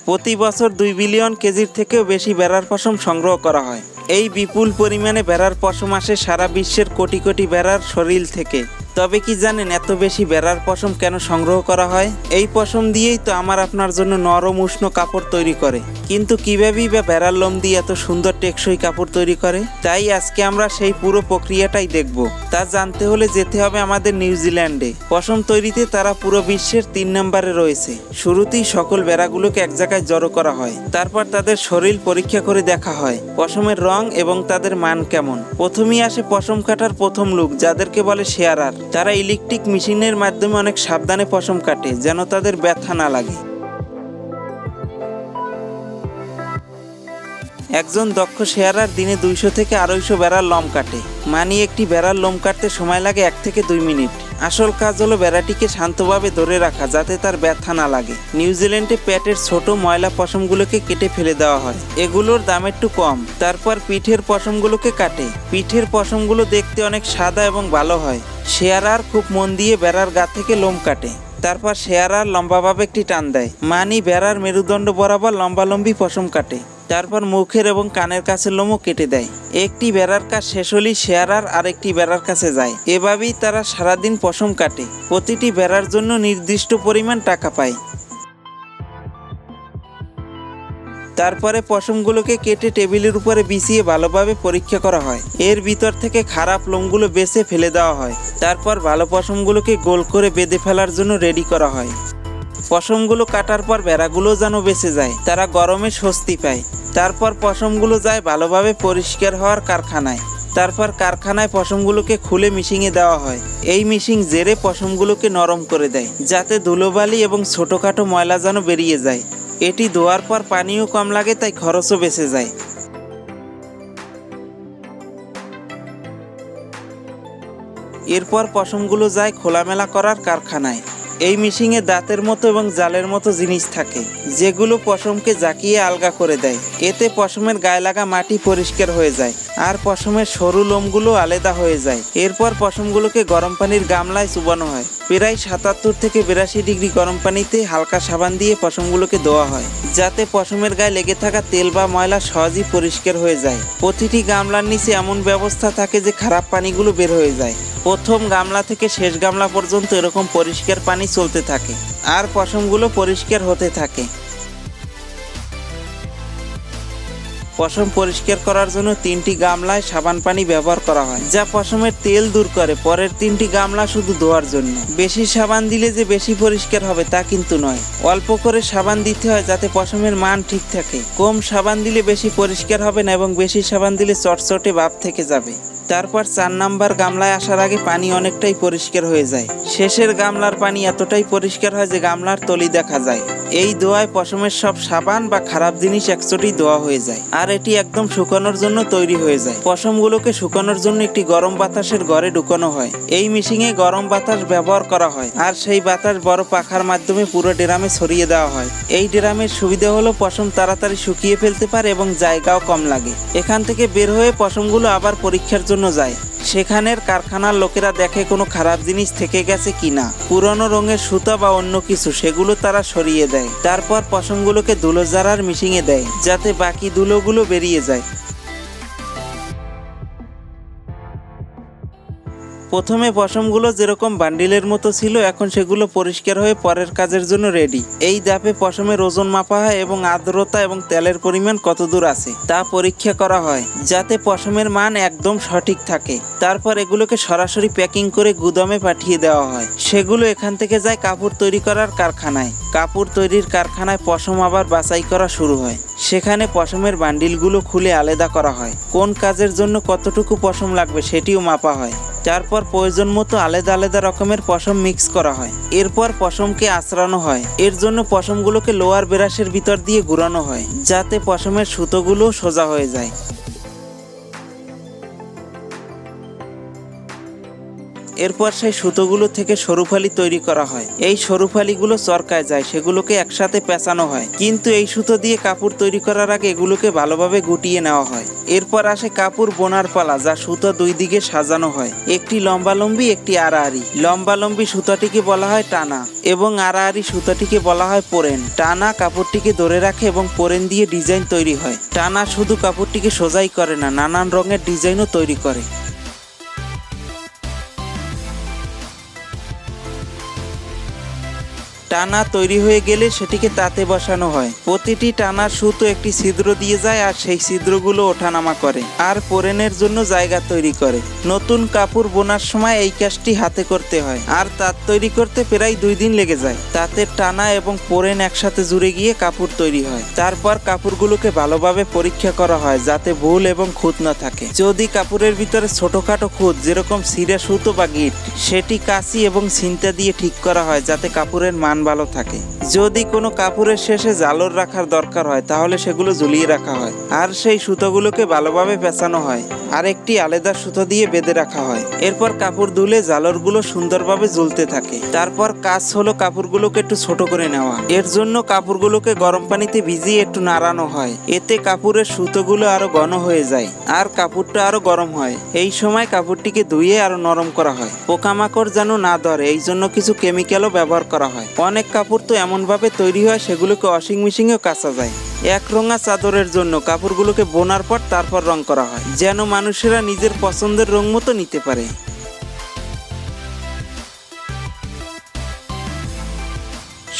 প্রতি বছর 2 বিলিয়ন কেজির থেকেও বেশি ভেড়ার পশম সংগ্রহ করা হয়। এই বিপুল পরিমাণে ভেড়ার পশম আসে সারা বিশ্বের কোটি কোটি ভেড়ার শরীর থেকে। তবে কি জানেন এত বেশি ভেড়ার পশম কেন সংগ্রহ করা হয়? এই পশম দিয়েই তো আপনার জন্য নরম উষ্ণ কাপড় তৈরি করে। কিন্তু কিভাবেই বা ভেড়ার লোম দিয়ে এত সুন্দর টেকসই কাপড় তৈরি করে? তাই আজকে আমরা সেই পুরো প্রক্রিয়াটাই দেখব। তা জানতে হলে যেতে হবে আমাদের নিউজিল্যান্ডে। পশম তৈরিতে তারা পুরো বিশ্বের 3 নম্বরে রয়েছে। শুরুতেই সকল ভেড়াগুলোকে এক জায়গায় জড়ো করা হয়, তারপর তাদের শরীর পরীক্ষা করে দেখা হয় পশমের রং এবং তাদের মান কেমন। প্রথমেই আসে পশম কাটার প্রথম লোক, যাদেরকে বলে শেয়ারার। তারা ইলেকট্রিক মেশিনের মাধ্যমে অনেক সাবধানে পশম কাটে যেন তাদের ব্যথা না লাগে। একজন দক্ষ শেয়ারার দিনে 200 থেকে 250 ভেড়ার লোম কাটে। একটি ভেড়ার লোম কাটতে সময় লাগে 1 থেকে 2 মিনিট। আসল কাজ হলো ভেড়াটিকে শান্তভাবে ধরে রাখা যাতে তার ব্যথা না লাগে। নিউজিল্যান্ডে পেটের ছোট ময়লা পশমগুলোকে কেটে ফেলে দেওয়া হয়, এগুলোর দাম একটু কম। তারপর পিঠের পশমগুলোকে কাটে। পিঠের পশমগুলো দেখতে অনেক সাদা এবং ভালো হয়। শেয়ারার খুব মন দিয়ে ভেড়ার গা থেকে লোম কাটে। তারপর শেয়ারার লম্বাভাবে একটি টান দেয়, ভেড়ার মেরুদণ্ড বরাবর লম্বালম্বি পশম কাটে। তারপর মুখের এবং কানের কাছে লোমও কেটে দেয়। একটি ভেড়ার কাজ শেষ হলেই শেয়ারার আরেকটি ভেড়ার কাছে যায়। এভাবেই তারা সারাদিন পশম কাটে। প্রতিটি ভেড়ার জন্য নির্দিষ্ট পরিমাণ টাকা পায়। তারপরে পশমগুলোকে কেটে টেবিলের উপরে বিছিয়ে ভালোভাবে পরীক্ষা করা হয়। এর ভিতর থেকে খারাপ লোমগুলো বেছে ফেলে দেওয়া হয়। তারপর ভালো পশমগুলোকে গোল করে বেঁধে ফেলার জন্য রেডি করা হয়। পশমগুলো কাটার পর ভেড়াগুলো যেন বেঁচে যায়, তারা গরমে স্বস্তি পায়। তারপর পশমগুলো যায় ভালোভাবে পরিষ্কার হওয়ার কারখানায়। তারপর কারখানায় পশমগুলোকে খুলে মিশিংয়ে দেওয়া হয়। এই মিশিং জেরে পশমগুলোকে নরম করে দেয় যাতে ধুলোবালি এবং ছোটোখাটো ময়লা যেন বেরিয়ে যায়। এটি ধোয়ার পর পানিও কম লাগে, তাই খরচও বেঁচে যায়। এরপর পশমগুলো যায় খোলামেলা করার কারখানায়। এই মেশিনে দাঁতের মতো এবং জালের মতো জিনিস থাকে যেগুলো পশমকে জাকিয়ে আলগা করে দেয়। এতে পশমের গায়ে লাগা মাটি পরিষ্কার হয়ে যায় আর পশমের সরু লোমগুলো আলাদা হয়ে যায়। এরপর পশমগুলোকে গরম পানির গামলায় চুবানো হয়। প্রায় 77 থেকে 82 ডিগ্রি গরম পানিতে হালকা সাবান দিয়ে পশমগুলোকে ধোয়া হয় যাতে পশমের গায়ে লেগে থাকা তেল বা ময়লা সহজেই পরিষ্কার হয়ে যায়। প্রতিটি গামলার নিচে এমন ব্যবস্থা থাকে যে খারাপ পানিগুলো বের হয়ে যায়। প্রথম গামলা থেকে শেষ গামলা পর্যন্ত এরকম পরিষ্কার পানি চলতে থাকে আর পশমগুলো পরিষ্কার হতে থাকে। পশম পরিষ্কার করার জন্য 3টি গামলায় সাবান পানি ব্যবহার করা হয় যা পশমের তেল দূর করে। পরের 3টি গামলা শুধু ধোয়ার জন্য। বেশি সাবান দিলে যে বেশি পরিষ্কার হবে তা কিন্তু নয়, অল্প করে সাবান দিতে হয় যাতে পশমের মান ঠিক থাকে। কম সাবান দিলে বেশি পরিষ্কার হবে না এবং বেশি সাবান দিলে চটচটে ভাব থেকে যাবে। তারপর 4 নাম্বার গামলায় আসার আগে পানি অনেকটাই পরিষ্কার হয়ে যায়। শেষের গামলার পানি এতটাই পরিষ্কার হয় যে গামলার তলি দেখা যায়। এই ধোয়ায় পশমের সব সাবান বা খারাপ জিনিস একচোটেই ধোয়া হয়ে যায় আর এটি একদম শুকানোর জন্য তৈরি হয়ে যায়। পশমগুলোকে শুকানোর জন্য একটি গরম বাতাসের ঘরে ঢুকানো হয়। এই মেশিনে গরম বাতাস ব্যবহার করা হয় আর সেই বাতাস বড় পাখার মাধ্যমে পুরো ড্রামে ছড়িয়ে দেওয়া হয়। এই ড্রামের সুবিধা হলো পশম তাড়াতাড়ি শুকিয়ে ফেলতে পারে এবং জায়গাও কম লাগে। এখান থেকে বের হয়ে পশমগুলো আবার পরীক্ষার জন্য যায়। সেখানের কারখানার লোকেরা দেখে কোনো খারাপ জিনিস থেকে গেছে কিনা, পুরনো রঙের সুতা বা অন্য কিছু, সেগুলো তারা সরিয়ে দেয়। তারপর পশমগুলোকে ধুলো ঝাড়ার মেশিনে দেয় যাতে বাকি ধুলোগুলো বেরিয়ে যায়। প্রথমে পশমগুলো যেরকম বান্ডিলের মতো ছিল এখন সেগুলো পরিষ্কার হয়ে পরের কাজের জন্য রেডি। এই ধাপে পশমের ওজন মাপা হয় এবং আর্দ্রতা এবং তেলের পরিমাণ কতদূর আছে তা পরীক্ষা করা হয় যাতে পশমের মান একদম সঠিক থাকে। তারপর এগুলোকে সরাসরি প্যাকিং করে গুদামে পাঠিয়ে দেওয়া হয়। সেগুলো এখান থেকে যায় কাপড় তৈরি করার কারখানায়। কাপড় তৈরির কারখানায় পশম আবার বাছাই করা শুরু হয়। সেখানে পশমের বান্ডিলগুলো খুলে আলাদা করা হয়। কোন কাজের জন্য কতটুকু পশম লাগবে সেটিও মাপা হয়। তারপর প্রয়োজন মতো আলাদা আলাদা রকমের পশম মিক্স করা হয়। এরপর পশমকে আঁচড়ানো হয়। এর জন্য পশমগুলোকে লোয়ার ব্রাশের ভিতর দিয়ে ঘুরানো হয় যাতে পশমের সুতোগুলো সোজা হয়ে যায়। এরপর সেই সুতোগুলো থেকে সরু ফালি তৈরি করা হয়। এই সরু ফালিগুলো চরকায় যায়, সেগুলোকে একসাথে পেঁচানো হয়। কিন্তু এই সুতো দিয়ে কাপড় তৈরি করার আগে এগুলোকে ভালোভাবে গুটিয়ে নেওয়া হয়। এরপর আসে কাপড় বোনার পালা, যা সুতো দুই দিকে সাজানো হয়। একটি লম্বালম্বি, একটি আড়াআড়ি। লম্বালম্বি সুতাটিকে বলা হয় টানা এবং আড়াআড়ি সুতাটিকে বলা হয় পোরেন। টানা কাপড়টিকে ধরে রাখে এবং পোরেন দিয়ে ডিজাইন তৈরি হয়। টানা শুধু কাপড়টিকে সোজাই করে না, নানান রঙের ডিজাইনও তৈরি করে। টানা তৈরি হয়ে গেলে সেটিকে তাতে বসানো হয়। প্রতিটি টানার সুতো একটি ছিদ্র দিয়ে যায় আর সেই ছিদ্রগুলো ওঠানামা করে আর পোরেনের জন্য জায়গা তৈরি করে। নতুন কাপড় বোনার সময় এই কাজটি হাতে করতে হয় আর তাঁত তৈরি করতে প্রায় 2 দিন লেগে যায়। তাঁতের টানা এবং পোরেন একসাথে জুড়ে গিয়ে কাপড় তৈরি হয়। তারপর কাপড়গুলোকে ভালোভাবে পরীক্ষা করা হয় যাতে ভুল এবং খুঁত না থাকে। যদি কাপড়ের ভিতরে ছোটখাটো খুঁত, যেরকম ছিঁড়া সুতো বা গিট, সেটি কাঁচি এবং ছিনতা দিয়ে ঠিক করা হয় যাতে কাপড়ের মান ভালো থাকে। যদি কোনো কাপড়ের শেষে জালর রাখার দরকার হয় তাহলে সেগুলো ঝুলিয়ে রাখা হয় আর সেই সুতোগুলোকে ভালোভাবে পেঁচানো হয় আর একটি আলাদা সুতো দিয়ে বেঁধে রাখা হয়। এরপর কাপড় ধুলে জালরগুলো সুন্দরভাবে ঝুলতে থাকে। তারপর কাজ হলো কাপড়গুলোকে একটু ছোট করে নেওয়া। এর জন্য কাপড়গুলোকে গরম পানিতে ভিজিয়ে একটু নাড়ানো হয়। এতে কাপড়ের সুতোগুলো আরো ঘন হয়ে যায় আর কাপড়টা আরো গরম হয়। এই সময় কাপড়টিকে ধুয়ে আরো নরম করা হয়, পোকামাকড় যেন না ধরে। এই জন্য কিছু কেমিক্যালও ব্যবহার করা হয়। অনেক কাপড় তো এমনভাবে তৈরি হয় সেগুলোকে ওয়াশিং মেশিনেও কাচা যায়। এক রঙা চাদরের জন্য কাপড়গুলোকে বোনার পর তারপর রং করা হয়, যেন মানুষেরা নিজের পছন্দের রং মতো নিতে পারে।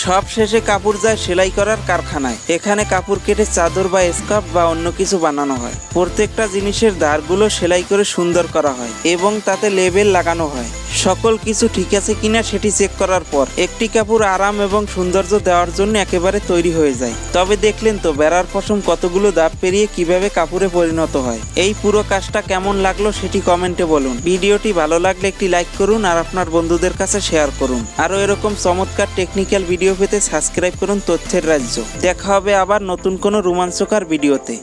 সব শেষে কাপড় যায় সেলাই করার কারখানায়। এখানে কাপড় কেটে চাদর বা স্কার্ফ বা অন্য কিছু বানানো হয়। প্রত্যেকটা জিনিসের ধারগুলো সেলাই করে সুন্দর করা হয় এবং তাতে লেবেল লাগানো হয়। সকল কিছু ঠিক আছে কিনা সেটি চেক করার পর একটি কাপড় আরাম এবং সৌন্দর্য দেওয়ার জন্য একেবারে তৈরি হয়ে যায়। তবে দেখলেন তো বেড়ার পশম কতগুলো ধাপ পেরিয়ে কিভাবে কাপড়ে পরিণত হয়। এই পুরো কাজটা কেমন লাগলো সেটি কমেন্টে বলুন। ভিডিওটি ভালো লাগলে একটি লাইক করুন আর আপনার বন্ধুদের কাছে শেয়ার করুন। আরও এরকম চমৎকার টেকনিক্যাল ভিডিও পেতে সাবস্ক্রাইব করুন তথ্যের রাজ্য। দেখা হবে আবার নতুন কোনো রোমাঞ্চকর ভিডিওতে।